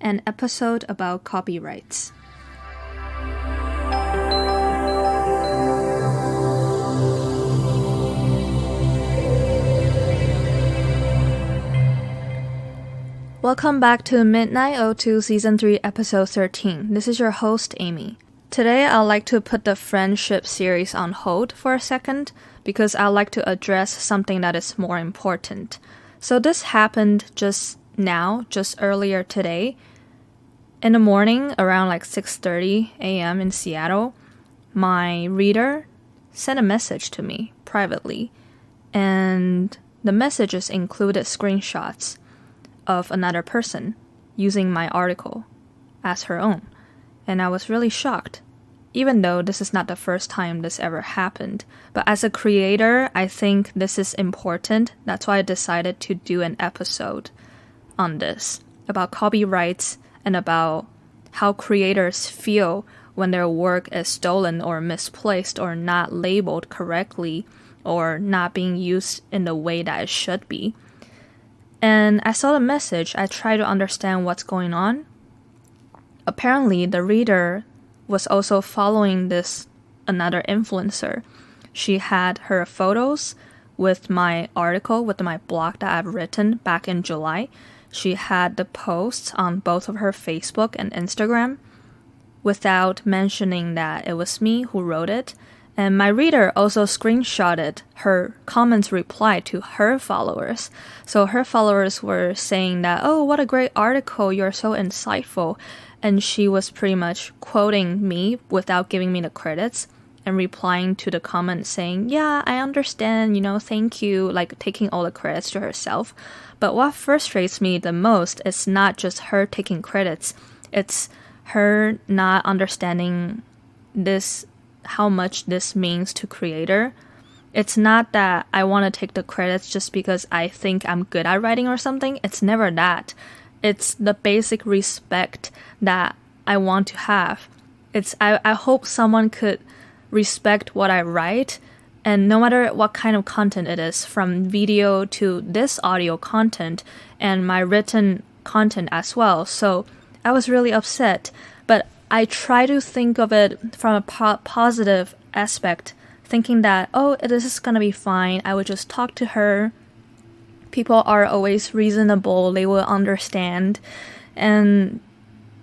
an episode about copyrights. Welcome back to MidnightO2 Season 3 Episode 13. This is your host, Amy. Today, I'd like to put the friendship series on hold for a second because I'd like to address something that is more important. So this happened just earlier today. In the morning, around 6:30 a.m. in Seattle, my reader sent a message to me privately, and the messages included screenshots of another person using my article as her own. And I was really shocked, even though this is not the first time this ever happened. But as a creator, I think this is important. That's why I decided to do an episode on this, about copyrights and about how creators feel when their work is stolen or misplaced or not labeled correctly or not being used in the way that it should be. And I saw the message. I tried to understand what's going on. Apparently, the reader was also following this another influencer. She had her photos with my article, with my blog that I've written back in July. She had the posts on both of her Facebook and Instagram without mentioning that it was me who wrote it. And my reader also screenshotted her comments reply to her followers. So her followers were saying that, oh, what a great article, you're so insightful. And she was pretty much quoting me without giving me the credits and replying to the comment saying, yeah, I understand, thank you, taking all the credits to herself. But what frustrates me the most is not just her taking credits, it's her not understanding how much this means to creator. It's not that I want to take the credits just because I think I'm good at writing or something. It's never that. It's the basic respect that I want to have. I hope someone could respect what I write, and no matter what kind of content it is, from video to this audio content and my written content as well. So I was really upset, but I try to think of it from a positive aspect, thinking that, oh, this is gonna be fine. I would just talk to her. People are always reasonable. They will understand. And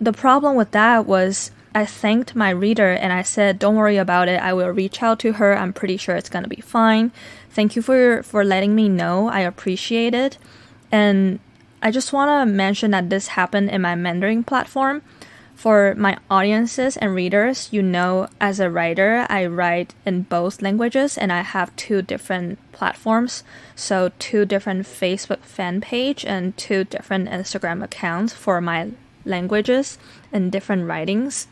the problem with that was I thanked my reader and I said, don't worry about it. I will reach out to her. I'm pretty sure it's gonna be fine. Thank you for letting me know. I appreciate it. And I just want to mention that this happened in my mentoring platform. For my audiences and readers, as a writer, I write in both languages and I have 2 different platforms. So 2 different Facebook fan page and 2 different Instagram accounts for my languages and different writings.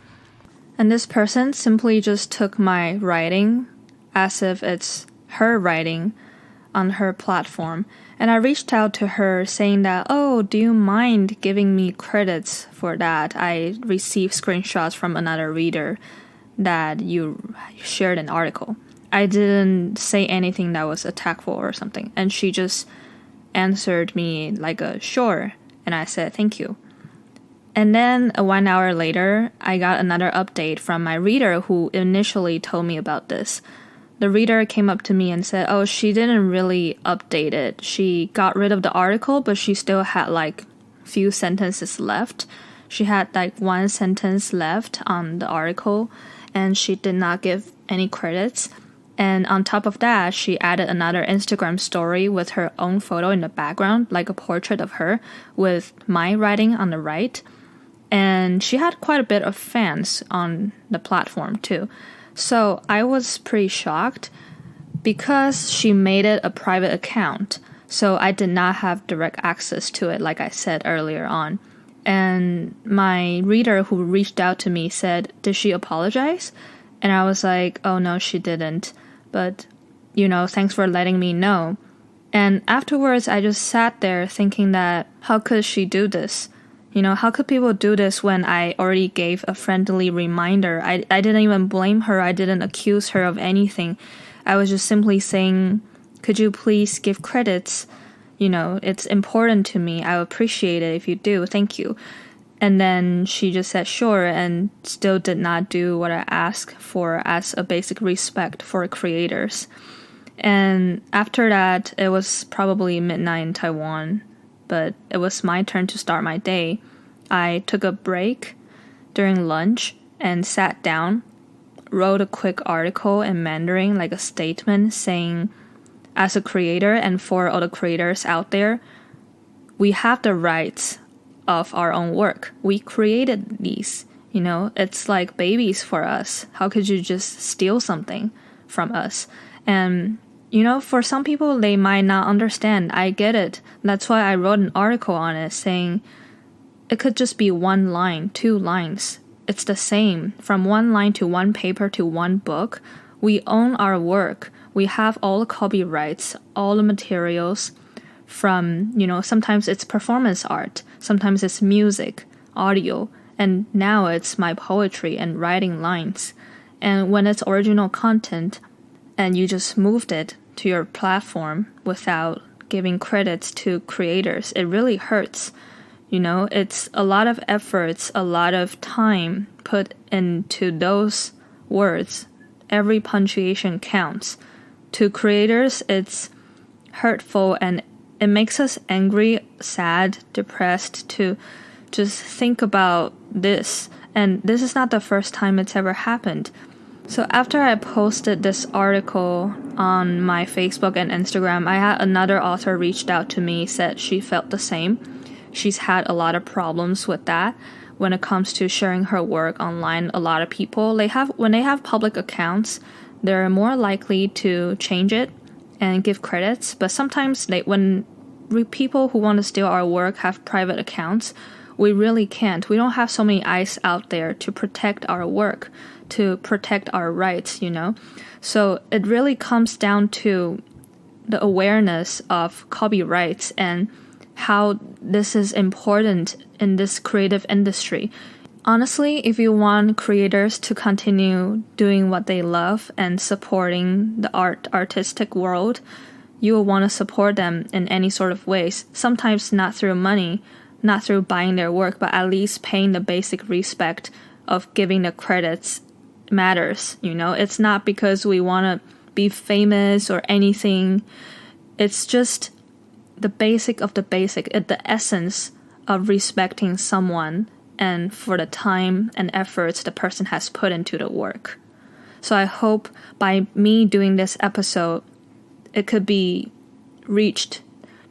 And this person simply just took my writing as if it's her writing on her platform. And I reached out to her saying that, oh, do you mind giving me credits for that? I received screenshots from another reader that you shared an article. I didn't say anything that was attackful or something. And she just answered me sure. And I said, thank you. And then 1 hour later, I got another update from my reader who initially told me about this. The reader came up to me and said, oh, she didn't really update it. She got rid of the article, but she still had few sentences left. She had 1 sentence left on the article, and she did not give any credits. And on top of that, she added another Instagram story with her own photo in the background, like a portrait of her with my writing on the right. And she had quite a bit of fans on the platform too. So I was pretty shocked because she made it a private account. So I did not have direct access to it, like I said earlier on. And my reader who reached out to me said, did she apologize? And I was like, oh no, she didn't. But, thanks for letting me know. And afterwards, I just sat there thinking that, how could she do this? How could people do this when I already gave a friendly reminder? I didn't even blame her. I didn't accuse her of anything. I was just simply saying, could you please give credits? It's important to me. I appreciate it if you do. Thank you. And then she just said sure and still did not do what I asked for as a basic respect for creators. And after that, it was probably midnight in Taiwan, but it was my turn to start my day. I took a break during lunch and sat down, wrote a quick article in Mandarin, like a statement saying, as a creator and for all the creators out there, we have the rights of our own work. We created these, it's like babies for us. How could you just steal something from us? And, for some people, they might not understand. I get it. That's why I wrote an article on it saying it could just be one line, 2 lines. It's the same. From one line to one paper to one book, we own our work. We have all the copyrights, all the materials from, sometimes it's performance art, sometimes it's music, audio, and now it's my poetry and writing lines. And when it's original content and you just moved it to your platform without giving credits to creators, it really hurts. It's a lot of efforts, a lot of time put into those words. Every punctuation counts. To creators, it's hurtful and it makes us angry, sad, depressed to just think about this. And this is not the first time it's ever happened. So after I posted this article on my Facebook and Instagram, I had another author reached out to me, said she felt the same. She's had a lot of problems with that. When it comes to sharing her work online, a lot of people, when they have public accounts, they're more likely to change it and give credits. But sometimes when people who want to steal our work have private accounts, we really can't. We don't have so many eyes out there to protect our work, to protect our rights, So it really comes down to the awareness of copyrights and how this is important in this creative industry. Honestly, if you want creators to continue doing what they love and supporting the artistic world, you will want to support them in any sort of ways. Sometimes not through money, not through buying their work, but at least paying the basic respect of giving the credits matters. It's not because we want to be famous or anything. It's just the basic of the basic, the essence of respecting someone and for the time and efforts the person has put into the work. So I hope by me doing this episode, it could be reached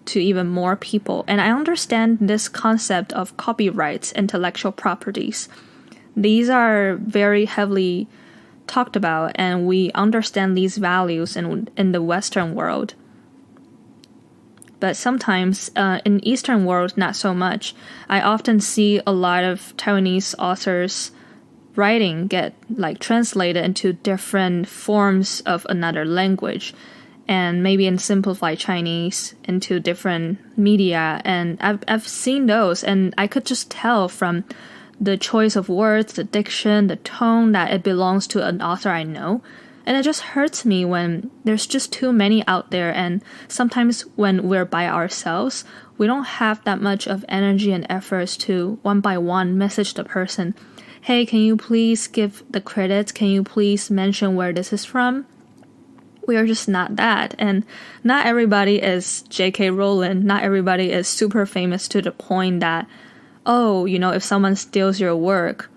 to even more people. And I understand this concept of copyrights, intellectual properties. These are very heavily talked about, and we understand these values in the Western world. But sometimes in Eastern world, not so much. I often see a lot of Taiwanese authors' writing get translated into different forms of another language, and maybe in simplified Chinese into different media. And I've seen those, and I could just tell from the choice of words, the diction, the tone, that it belongs to an author I know. And it just hurts me when there's just too many out there, and sometimes when we're by ourselves, we don't have that much of energy and efforts to one by one message the person, hey, can you please give the credits? Can you please mention where this is from? We are just not that. And not everybody is J.K. Rowling. Not everybody is super famous to the point that, if someone steals your work,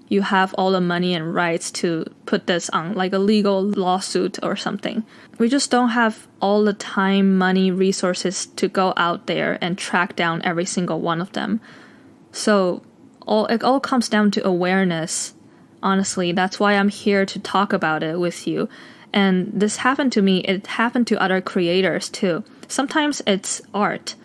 you have all the money and rights to put this on like a legal lawsuit or something. We just don't have all the time, money, resources to go out there and track down every single one of them. So it all comes down to awareness. Honestly, that's why I'm here to talk about it with you. And this happened to me. It happened to other creators too. Sometimes it's art.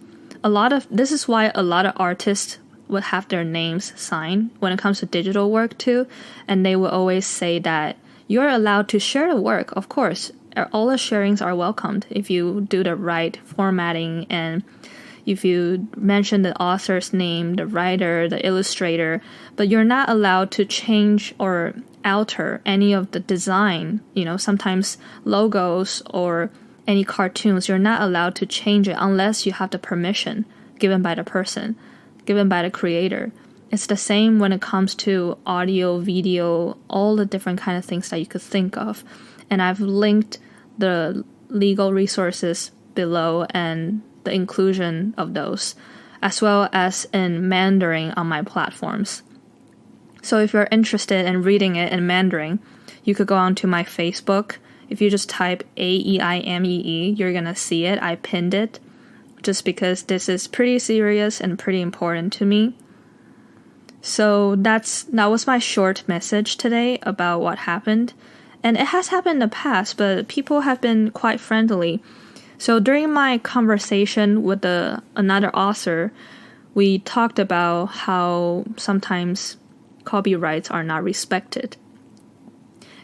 This is why a lot of artists would have their names signed when it comes to digital work too, and they will always say that you're allowed to share the work. Of course, all the sharings are welcomed if you do the right formatting and if you mention the author's name, the writer, the illustrator, but you're not allowed to change or alter any of the design. Sometimes logos or any cartoons, you're not allowed to change it unless you have the permission given by the person, given by the creator. It's the same when it comes to audio, video, all the different kind of things that you could think of. And I've linked the legal resources below and the inclusion of those, as well as in Mandarin on my platforms. So if you're interested in reading it in Mandarin, you could go onto my Facebook. If you just type AEIMEE, you're gonna see it. I pinned it just because this is pretty serious and pretty important to me. So that was my short message today about what happened. And it has happened in the past, but people have been quite friendly. So during my conversation with another author, we talked about how sometimes copyrights are not respected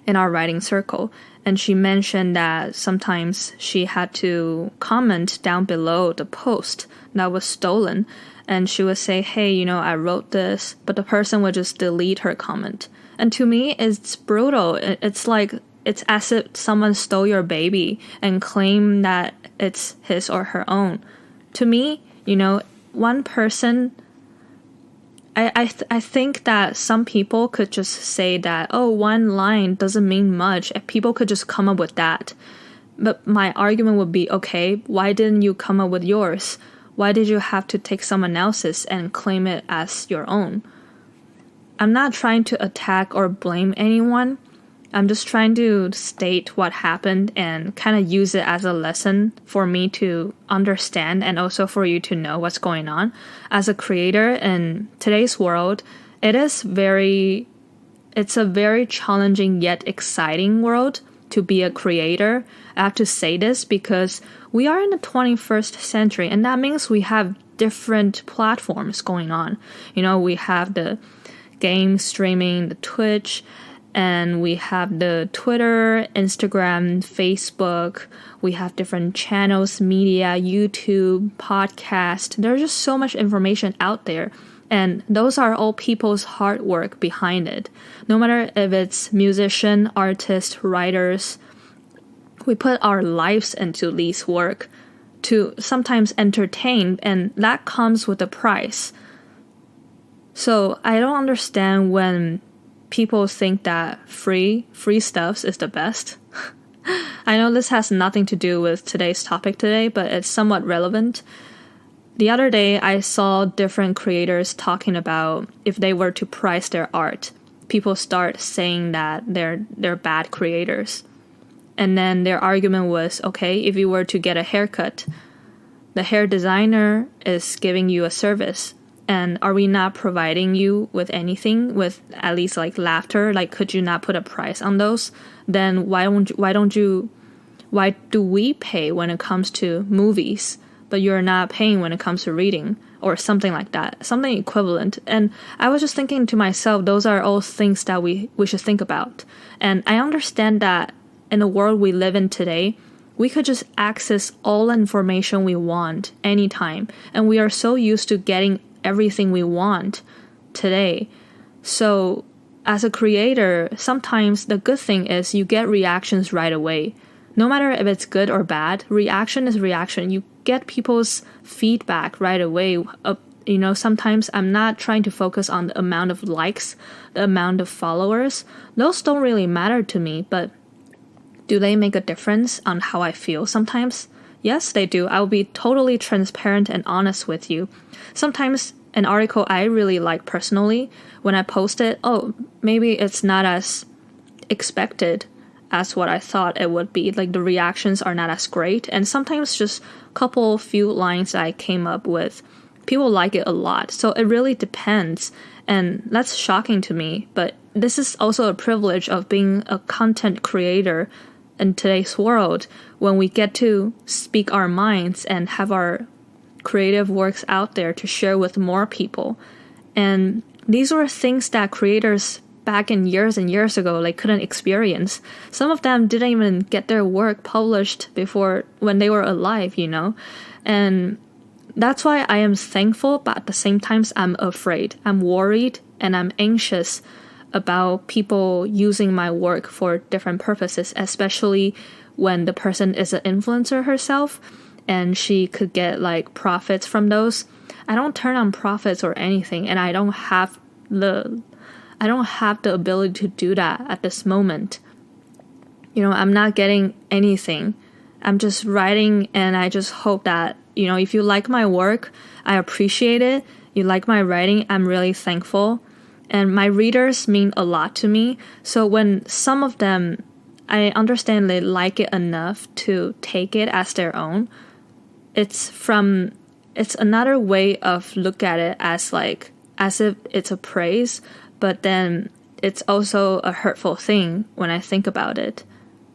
in our writing circle. And she mentioned that sometimes she had to comment down below the post that was stolen. And she would say, hey, I wrote this, but the person would just delete her comment. And to me, it's brutal. It's as if someone stole your baby and claim that it's his or her own. To me, one person, I think that some people could just say that, one line doesn't mean much. People could just come up with that. But my argument would be, okay, why didn't you come up with yours? Why did you have to take someone else's and claim it as your own? I'm not trying to attack or blame anyone. I'm just trying to state what happened and kind of use it as a lesson for me to understand and also for you to know what's going on. As a creator in today's world, it's a very challenging yet exciting world to be a creator. I have to say this because we are in the 21st century, and that means we have different platforms going on. We have the game streaming, the Twitch, and we have the Twitter, Instagram, Facebook. We have different channels, media, YouTube, podcast. There's just so much information out there. And those are all people's hard work behind it. No matter if it's musician, artist, writers, we put our lives into these work to sometimes entertain, and that comes with a price. So I don't understand when people think that free stuff is the best. I know this has nothing to do with today's topic today, but it's somewhat relevant. The other day, I saw different creators talking about if they were to price their art, people start saying that they're bad creators. And then their argument was, okay, if you were to get a haircut, the hair designer is giving you a service. And are we not providing you with anything, with at least like laughter? Like, could you not put a price on those? Then why do we pay when it comes to movies, but you're not paying when it comes to reading or something like that, something equivalent? And I was just thinking to myself, those are all things that we should think about. And I understand that in the world we live in today, we could just access all the information we want anytime. And we are so used to getting everything we want today. So as a creator, sometimes the good thing is you get reactions right away. No matter if it's good or bad, reaction is reaction. You get people's feedback right away. Sometimes I'm not trying to focus on the amount of likes, the amount of followers. Those don't really matter to me, but do they make a difference on how I feel sometimes? Yes, they do. I will be totally transparent and honest with you. Sometimes an article I really like personally, when I post it, maybe it's not as expected as what I thought it would be. Like the reactions are not as great. And sometimes just a few lines I came up with, people like it a lot. So it really depends. And that's shocking to me. But this is also a privilege of being a content creator in today's world, when we get to speak our minds and have our creative works out there to share with more people. And these were things that creators back in years and years ago couldn't experience. Some of them didn't even get their work published before when they were alive, And that's why I am thankful, but at the same time I'm afraid. I'm worried and I'm anxious about people using my work for different purposes, especially when the person is an influencer herself and she could get profits from those. I don't turn on profits or anything, and I don't have the ability to do that at this moment. I'm not getting anything. I'm just writing, and I just hope that, if you like my work, I appreciate it. You like my writing, I'm really thankful. And my readers mean a lot to me. So when some of them, I understand they like it enough to take it as their own, it's another way of look at it as if it's a praise, but then it's also a hurtful thing when I think about it,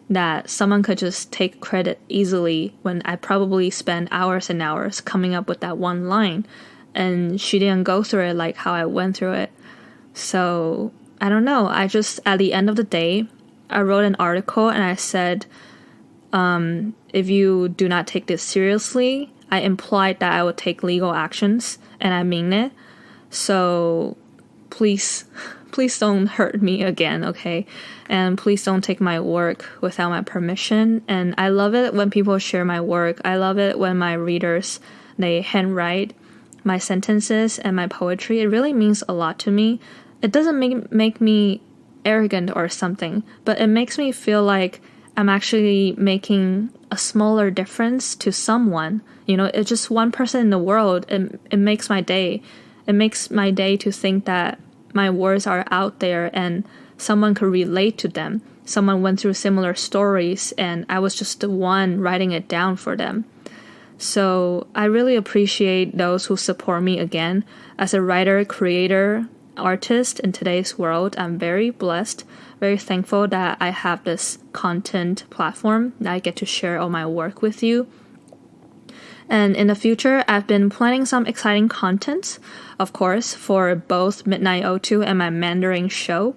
that someone could just take credit easily when I probably spent hours and hours coming up with that one line, and she didn't go through it like how I went through it. So I don't know. I just, at the end of the day, I wrote an article and I said, if you do not take this seriously, I implied that I would take legal actions, and I mean it. So please don't hurt me again, okay? And please don't take my work without my permission. And I love it when people share my work. I love it when my readers, they handwrite my sentences and my poetry. It really means a lot to me. It doesn't make me arrogant or something, but it makes me feel like I'm actually making a smaller difference to someone. It's just one person in the world. It makes my day. It makes my day to think that my words are out there and someone could relate to them. Someone went through similar stories and I was just the one writing it down for them. So I really appreciate those who support me again. As a writer, creator, artist in today's world, I'm very blessed, very thankful that I have this content platform that I get to share all my work with you. And in the future, I've been planning some exciting content, of course, for both MidnightO2 and my Mandarin show.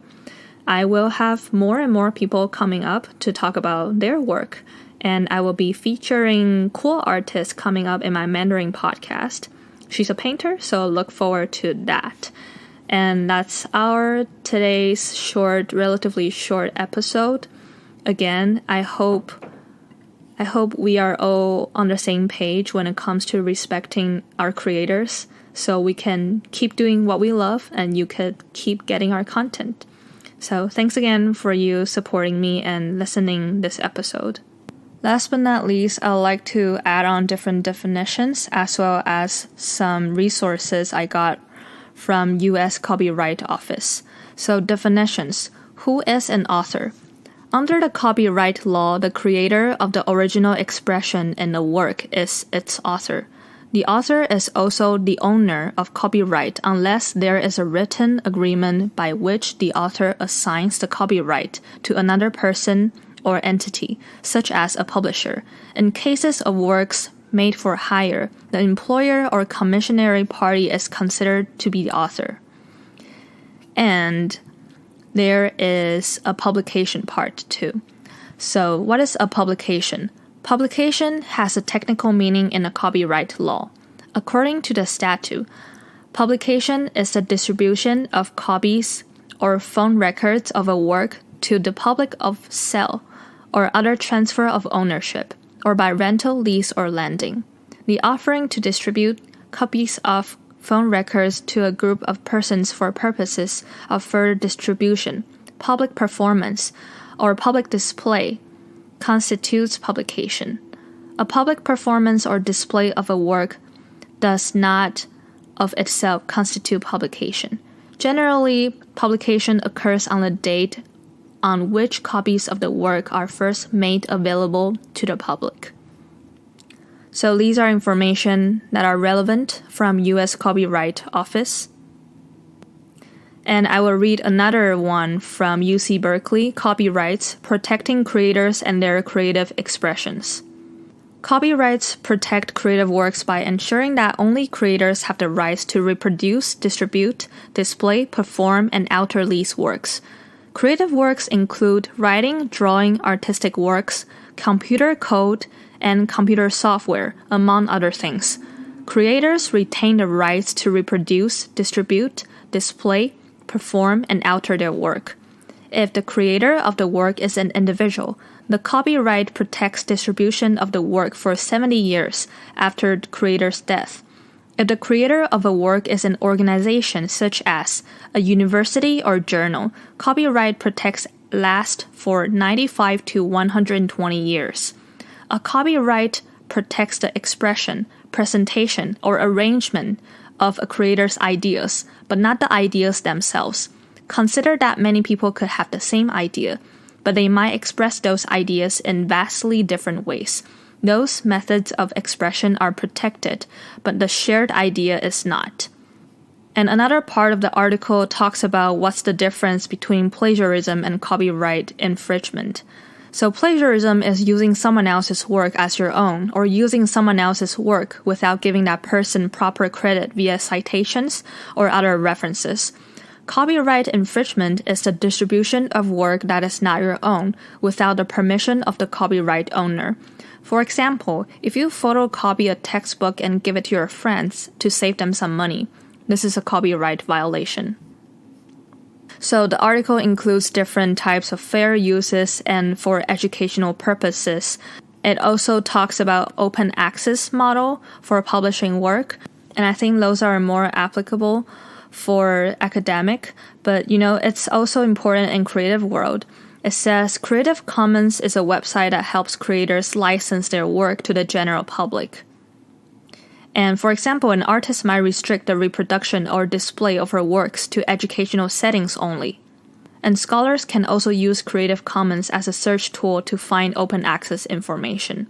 I will have more and more people coming up to talk about their work, and I will be featuring cool artists coming up in my Mandarin podcast. She's a painter, so look forward to that. And that's our today's relatively short episode. Again, I hope we are all on the same page when it comes to respecting our creators, so we can keep doing what we love and you could keep getting our content. So thanks again for you supporting me and listening this episode. Last but not least, I'd like to add on different definitions as well as some resources I got from U.S. Copyright Office. So definitions. Who is an author? Under the copyright law, the creator of the original expression in the work is its author. The author is also the owner of copyright unless there is a written agreement by which the author assigns the copyright to another person or entity, such as a publisher. In cases of works made for hire, the employer or commissionary party is considered to be the author. And there is a publication part too. So what is a publication? Publication has a technical meaning in the copyright law. According to the statute, publication is the distribution of copies or phone records of a work to the public of sale or other transfer of ownership, or by rental, lease, or lending. The offering to distribute copies of phone records to a group of persons for purposes of further distribution, public performance, or public display constitutes publication. A public performance or display of a work does not of itself constitute publication. Generally, publication occurs on the date on which copies of the work are first made available to the public. So these are information that are relevant from U.S. Copyright Office. And I will read another one from UC Berkeley, Copyrights, Protecting Creators and Their Creative Expressions. Copyrights protect creative works by ensuring that only creators have the rights to reproduce, distribute, display, perform, and alter these works. Creative works include writing, drawing, artistic works, computer code, and computer software, among other things. Creators retain the rights to reproduce, distribute, display, perform, and alter their work. If the creator of the work is an individual, the copyright protects distribution of the work for 70 years after the creator's death. If the creator of a work is an organization such as a university or journal, copyright protects last for 95 to 120 years. A copyright protects the expression, presentation, or arrangement of a creator's ideas, but not the ideas themselves. Consider that many people could have the same idea, but they might express those ideas in vastly different ways. Those methods of expression are protected, but the shared idea is not. And another part of the article talks about what's the difference between plagiarism and copyright infringement. So plagiarism is using someone else's work as your own, or using someone else's work without giving that person proper credit via citations or other references. Copyright infringement is the distribution of work that is not your own without the permission of the copyright owner. For example, if you photocopy a textbook and give it to your friends to save them some money, this is a copyright violation. So the article includes different types of fair uses and for educational purposes. It also talks about open access model for publishing work, and I think those are more applicable for academic, but it's also important in creative world. It says Creative Commons is a website that helps creators license their work to the general public. And for example, an artist might restrict the reproduction or display of her works to educational settings only. And scholars can also use Creative Commons as a search tool to find open access information.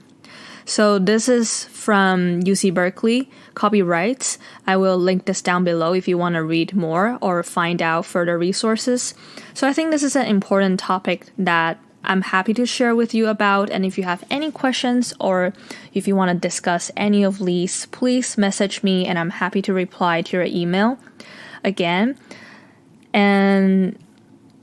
So this is from UC Berkeley, Copyrights. I will link this down below if you want to read more or find out further resources. So I think this is an important topic that I'm happy to share with you about. And if you have any questions or if you want to discuss any of these, please message me and I'm happy to reply to your email again. And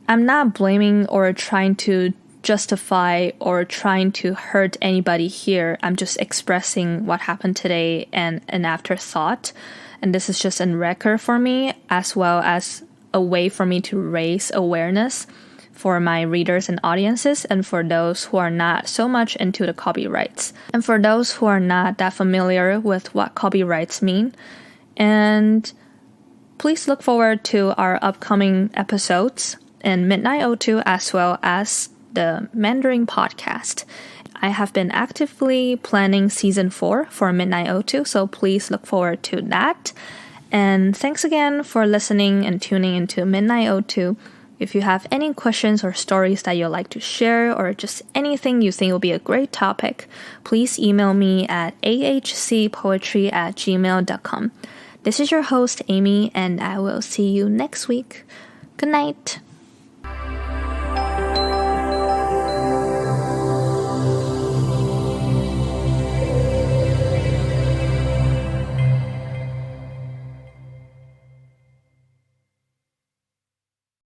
I'm not blaming or trying to justify or trying to hurt anybody here. I'm just expressing what happened today and an afterthought. And this is just a record for me, as well as a way for me to raise awareness for my readers and audiences, and for those who are not so much into the copyrights, and for those who are not that familiar with what copyrights mean. And please look forward to our upcoming episodes in MidnightO2 as well as the Mandarin podcast. I have been actively planning season 4 for MidnightO2, so please look forward to that. And thanks again for listening and tuning into MidnightO2. If you have any questions or stories that you'd like to share, or just anything you think will be a great topic, please email me at ahcpoetry@gmail.com. This is your host, Amy, and I will see you next week. Good night.